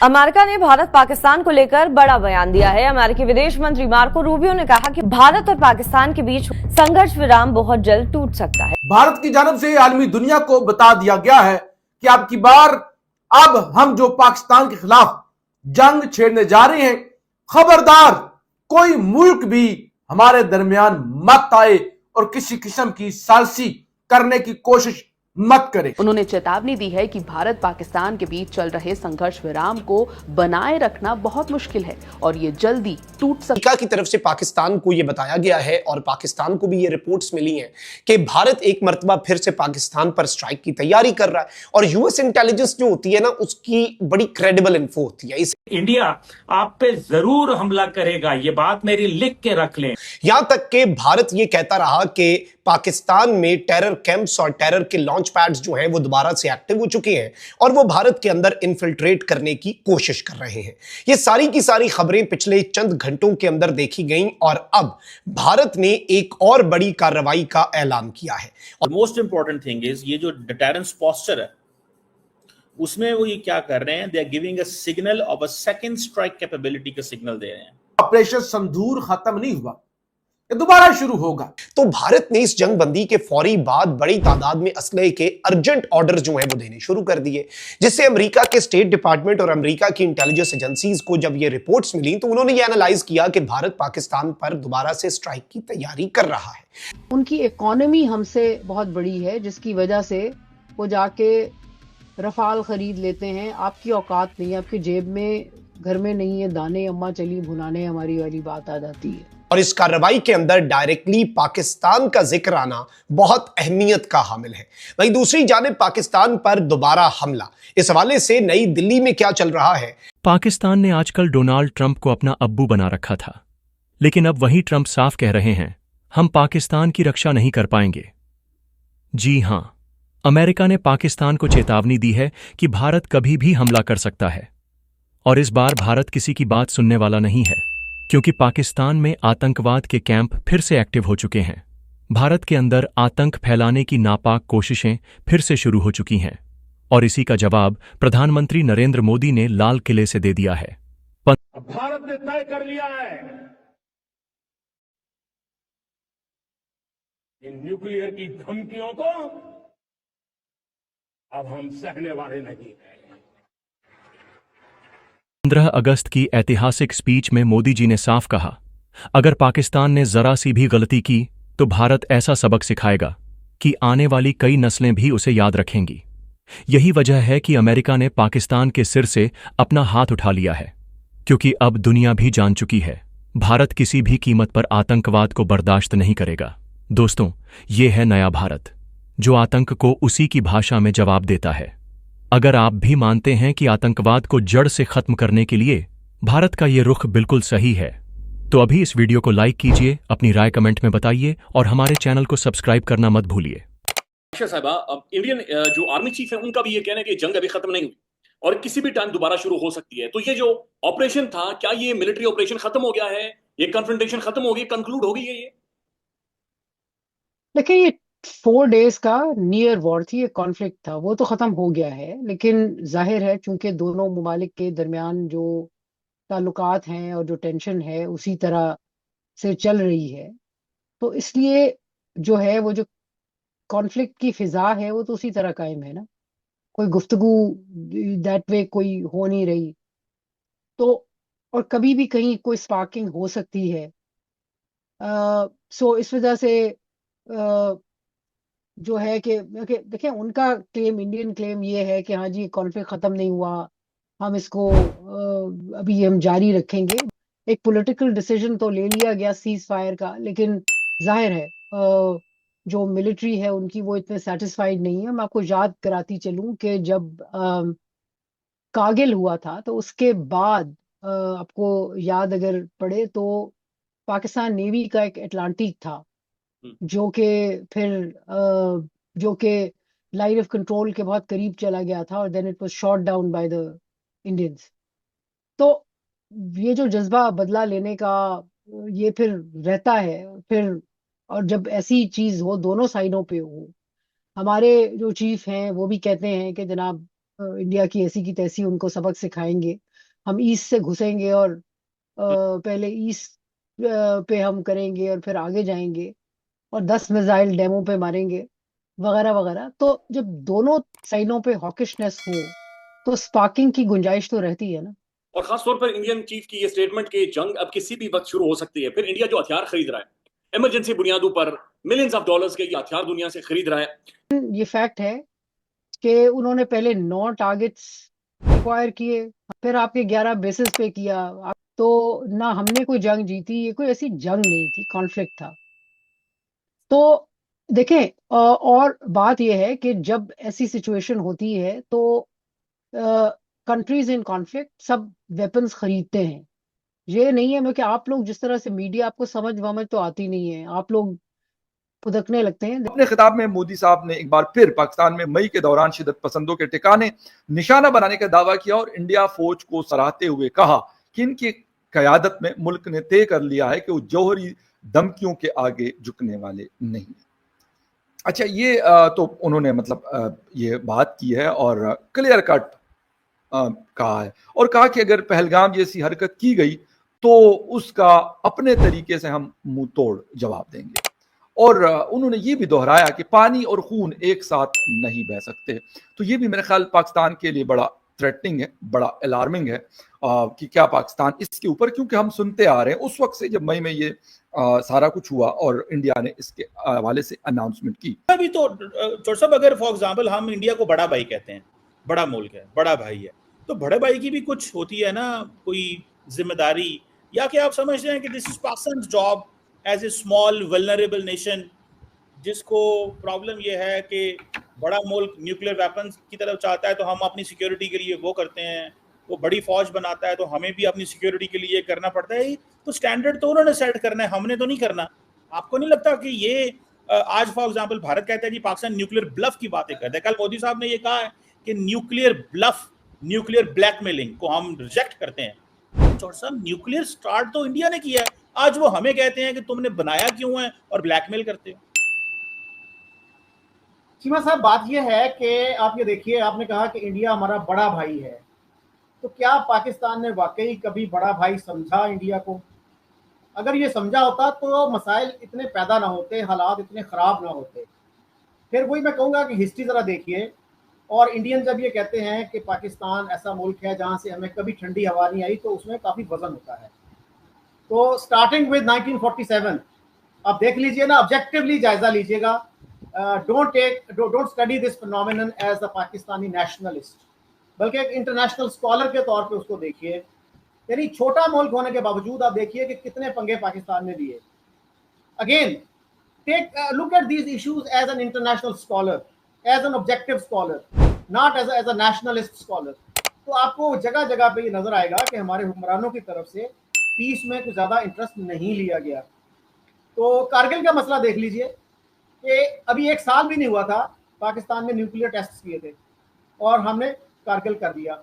America ने भारत पाकिस्तान को लेकर बड़ा बयान दिया है। अमेरिकी विदेश मंत्री मार्को रूबियो ने कहा कि भारत और पाकिस्तान के बीच संघर्ष विराम बहुत जल्द टूट सकता है। भारत की जानब से आलमी दुनिया को बता दिया गया है कि अब की बार अब हम जो पाकिस्तान के खिलाफ जंग छेड़ने जा रहे हैं, खबरदार कोई मुल्क भी हमारे दरमियान मत आए और किसी किस्म की साजिश करने की कोशिश मत करें। उन्होंने चेतावनी दी है कि भारत पाकिस्तान के बीच चल रहे संघर्ष विराम को बनाए रखना बहुत मुश्किल है और ये जल्दी टूट सकता है। अमेरिका की तरफ से पाकिस्तान को ये बताया गया है और पाकिस्तान को भी ये रिपोर्ट्स मिली हैं कि भारत एक मर्तबा फिर से पाकिस्तान पर स्ट्राइक की तैयारी कर रहा है और यूएस इंटेलिजेंस जो होती है ना, उसकी बड़ी क्रेडिबल इन्फो होती है। इंडिया आप पे जरूर हमला करेगा, ये बात मेरी लिख के रख लें। यहां तक कि भारत ये कहता रहा कि पाकिस्तान में टेरर कैंप्स और टेरर के लॉन्च पैड्स जो हैं वो दोबारा से एक्टिव हो चुके हैं और वो भारत के अंदर इन्फिल्ट्रेट करने की कोशिश कर रहे हैं। ये सारी की सारी खबरें पिछले चंद घंटों के अंदर देखी गईं और अब भारत ने एक और बड़ी कार्रवाई का ऐलान किया है। और मोस्ट इंपॉर्टेंट थिंग इज ये जो डिटरेंस पोस्चर है उसमें वो ये क्या कर रहे हैं, they are giving a signal of a second strike capability का सिग्नल दे रहे हैं। ऑपरेशन संदूर खत्म नहीं हुआ, ये दोबारा शुरू होगा। तो भारत ने इस जंग बंदी के फौरी बाद बड़ी तादाद में असलहे के अर्जेंट ऑर्डर जो हैं वो देने शुरू कर दिए, जिससे अमेरिका के स्टेट डिपार्टमेंट और अमेरिका की इंटेलिजेंस एजेंसीज को जब ये रिपोर्ट्स मिली तो उन्होंने ये एनालाइज किया कि भारत पाकिस्तान पर दोबारा से स्ट्राइक की तैयारी कर रहा है। उनकी इकोनॉमी हमसे बहुत बड़ी है, जिसकी वजह से वो जाके रफाल खरीद लेते हैं। आपकी औकात नहीं है, आपकी जेब में घर में नहीं है दाने, अम्मा चली भुनाने हमारी वाली बात आ जाती है। और इस कार्रवाई के अंदर डायरेक्टली पाकिस्तान का जिक्र आना बहुत अहमियत का हामिल है। वहीं दूसरी जानिब पाकिस्तान पर दोबारा हमला, इस हवाले से नई दिल्ली में क्या चल रहा है। पाकिस्तान ने आजकल डोनाल्ड ट्रंप को अपना अब्बू बना रखा था, लेकिन अब वही ट्रंप साफ कह रहे हैं हम पाकिस्तान की रक्षा नहीं कर पाएंगे। जी हां, अमेरिका ने पाकिस्तान को चेतावनी दी है कि भारत कभी भी हमला कर सकता है और इस बार भारत किसी की बात सुनने वाला नहीं है, क्योंकि पाकिस्तान में आतंकवाद के कैंप फिर से एक्टिव हो चुके हैं। भारत के अंदर आतंक फैलाने की नापाक कोशिशें फिर से शुरू हो चुकी हैं और इसी का जवाब प्रधानमंत्री नरेंद्र मोदी ने लाल किले से दे दिया है। भारत ने तय कर लिया है इन न्यूक्लियर की धमकियों को अब हम सहने वाले नहीं हैं। 15 अगस्त की ऐतिहासिक स्पीच में मोदी जी ने साफ कहा, अगर पाकिस्तान ने जरा सी भी गलती की तो भारत ऐसा सबक सिखाएगा कि आने वाली कई नस्लें भी उसे याद रखेंगी। यही वजह है कि अमेरिका ने पाकिस्तान के सिर से अपना हाथ उठा लिया है, क्योंकि अब दुनिया भी जान चुकी है भारत किसी भी कीमत पर आतंकवाद को बर्दाश्त नहीं करेगा। दोस्तों, ये है नया भारत जो आतंक को उसी की भाषा में जवाब देता है। अगर आप भी मानते हैं कि आतंकवाद को जड़ से खत्म करने के लिए भारत का ये रुख बिल्कुल सही है, तो अभी इस वीडियो को लाइक कीजिए, अपनी राय कमेंट में बताइए और हमारे चैनल को सब्सक्राइब करना मत भूलिए। साहिबा, इंडियन जो आर्मी चीफ है उनका भी ये कहना है कि जंग अभी खत्म नहीं हुई और किसी भी टाइम दोबारा शुरू हो सकती है। तो ये जो ऑपरेशन था, क्या ये मिलिट्री ऑपरेशन खत्म हो गया है? ये कन्फ्रंटेशन खत्म हो गई, कंक्लूड हो गई है? ये देखिए, ये 4 डेज का नियर वॉर थी, ये कॉन्फ्लिक्ट था, वो तो खत्म हो गया है। लेकिन जाहिर है चूंकि दोनों मुमालिक के दरमियान जो ताल्लुकात हैं और जो टेंशन है उसी तरह से चल रही है, तो इसलिए जो है वो जो कॉन्फ्लिक्ट की फिजा है वो तो उसी तरह कायम है ना। कोई गुफ्तगू दैट वे कोई हो नहीं रही, तो और कभी भी कहीं कोई स्पार्किंग हो सकती है। सो इस वजह से जो है कि देखिए, उनका क्लेम, इंडियन क्लेम ये है कि हाँ जी कॉन्फ्लिक्ट खत्म नहीं हुआ, हम इसको अभी हम जारी रखेंगे। एक पॉलिटिकल डिसीजन तो ले लिया गया सीज फायर का, लेकिन जाहिर है जो मिलिट्री है उनकी वो इतने सेटिस्फाइड नहीं है। मैं आपको याद कराती चलूं कि जब कारगिल हुआ था तो उसके बाद आपको याद अगर पड़े तो पाकिस्तान नेवी का एक अटलांटिक था जो कि फिर जो कि लाइन ऑफ कंट्रोल के बहुत करीब चला गया था और then it was shot down by the Indians. तो ये जो जज्बा बदला लेने का ये फिर रहता है फिर, और जब ऐसी चीज हो दोनों साइडों पे हो, हमारे जो चीफ हैं वो भी कहते हैं कि जनाब इंडिया की ऐसी की तैसी उनको सबक सिखाएंगे। हम ईस्ट से घुसेंगे और पहले ईस्ट पे हम करेंगे और फिर आगे जाएंगे और 10 मिसाइल डेमो पे मारेंगे वगैरह वगैरह। तो जब दोनों साइडों पे हॉकिशनेस हो तो स्पार्किंग की गुंजाइश तो रहती है ना। और खासतौर पर इंडियन चीफ की ये स्टेटमेंट कि जंग अब किसी भी वक्त शुरू हो सकती है। फिर इंडिया जो हथियार खरीद रहा है इमरजेंसी बुनियादों पर मिलियंस ऑफ डॉलर्स के ये हथियार दुनिया से खरीद रहा है। ये फैक्ट है कि उन्होंने पहले 9 टारगेट्स एक्वायर किए, फिर आपके 11 बेसिस पे किया। तो ना हमने कोई जंग जीती, ये कोई ऐसी जंग नहीं थी, कॉन्फ्लिक्ट था। तो देखें, और बात यह है कि जब ऐसी सिचुएशन होती है तो कंट्रीज इन कॉन्फ्लिक्ट सब वेपन्स खरीदते हैं। ये नहीं है मैं कि आप लोग जिस तरह से मीडिया, आपको समझ वमझ तो आती नहीं है, आप लोग फुदकने लगते हैं। अपने खिताब में मोदी साहब ने एक बार फिर पाकिस्तान में मई के दौरान शिदत पसंदों के ठिकाने निशाना बनाने का दावा किया और इंडिया फौज को सराहते हुए कहा कि इनकी क़यादत में मुल्क ने तय कर लिया है कि वो जौहरी धमकियों के आगे झुकने वाले नहीं। अच्छा, ये तो उन्होंने मतलब ये बात की है और क्लियर कट कहा है और कहा कि अगर पहलगाम जैसी हरकत की गई तो उसका अपने तरीके से हम मुंह तोड़ जवाब देंगे। और उन्होंने ये भी दोहराया कि पानी और खून एक साथ नहीं बह सकते। तो ये भी मेरे ख्याल पाकिस्तान के लिए बड़ा थ्रेटनिंग है, बड़ा अलार्मिंग है कि क्या पाकिस्तान इसके ऊपर, क्योंकि हम सुनते आ रहे हैं उस वक्त से जब मई में ये सारा कुछ हुआ और इंडिया ने इसके हवाले से अनाउंसमेंट की। अभी तो चौर साहब, अगर फॉर एग्जांपल हम इंडिया को बड़ा भाई कहते हैं, बड़ा मुल्क है, बड़ा भाई है, तो बड़े भाई की भी कुछ होती है ना कोई जिम्मेदारी, या कि आप समझते हैं कि this is Pakistan job as a small vulnerable nation, जिसको प्रॉब्लम यह है कि बड़ा मुल्क न्यूक्लियर वेपन्स की तरफ चाहता है तो हम अपनी सिक्योरिटी के लिए वो करते हैं, वो बड़ी फौज बनाता है तो हमें भी अपनी सिक्योरिटी के लिए करना पड़ता है। तो स्टैंडर्ड तो उन्होंने सेट करना है, हमने तो नहीं करना। आपको नहीं लगता कि ये आज फॉर एग्जांपल भारत कहता है कि पाकिस्तान न्यूक्लियर ब्लफ की बातें करता है। कल मोदी साहब ने ये कहा है कि न्यूक्लियर ब्लफ, न्यूक्लियर ब्लैकमेलिंग को हम रिजेक्ट करते हैं। चौर साहब, न्यूक्लियर स्टार्ट तो इंडिया ने किया है, आज वो हमें कहते हैं कि तुमने बनाया क्यों है और ब्लैकमेल करते हो। चीमा साहब, बात यह है कि आप ये देखिए, आपने कहा कि इंडिया हमारा बड़ा भाई है, तो क्या पाकिस्तान ने वाकई कभी बड़ा भाई समझा इंडिया को? अगर ये समझा होता तो मसाइल इतने पैदा ना होते, हालात इतने ख़राब ना होते। फिर वही मैं कहूँगा कि हिस्ट्री ज़रा देखिए, और इंडियन जब ये कहते हैं कि पाकिस्तान ऐसा मुल्क है जहाँ से हमें कभी ठंडी हवा नहीं आई, तो उसमें काफ़ी वजन होता है। तो स्टार्टिंग विद 1947 आप देख लीजिए ना, ऑब्जेक्टिवली जायजा लीजिएगा। Don't study this phenomenon as the Pakistani nationalist, बल्कि एक इंटरनेशनल स्कॉलर के तौर पे उसको देखिए। यानी छोटा मुल्क होने के बावजूद आप देखिए कि कितने पंगे पाकिस्तान ने लिए। Again take look at these issues as an international scholar, as an objective scholar, not as a nationalist scholar. तो आपको जगह जगह पे ये नजर आएगा कि हमारे हुक्मरानों की तरफ से पीस में कुछ ज़्यादा इंटरेस्ट नहीं लिया गया। तो कारगिल का मसला देख लीजिए कि अभी 1 साल भी नहीं हुआ था, पाकिस्तान ने न्यूक्लियर टेस्ट किए थे और हमने कारगिल कर दिया।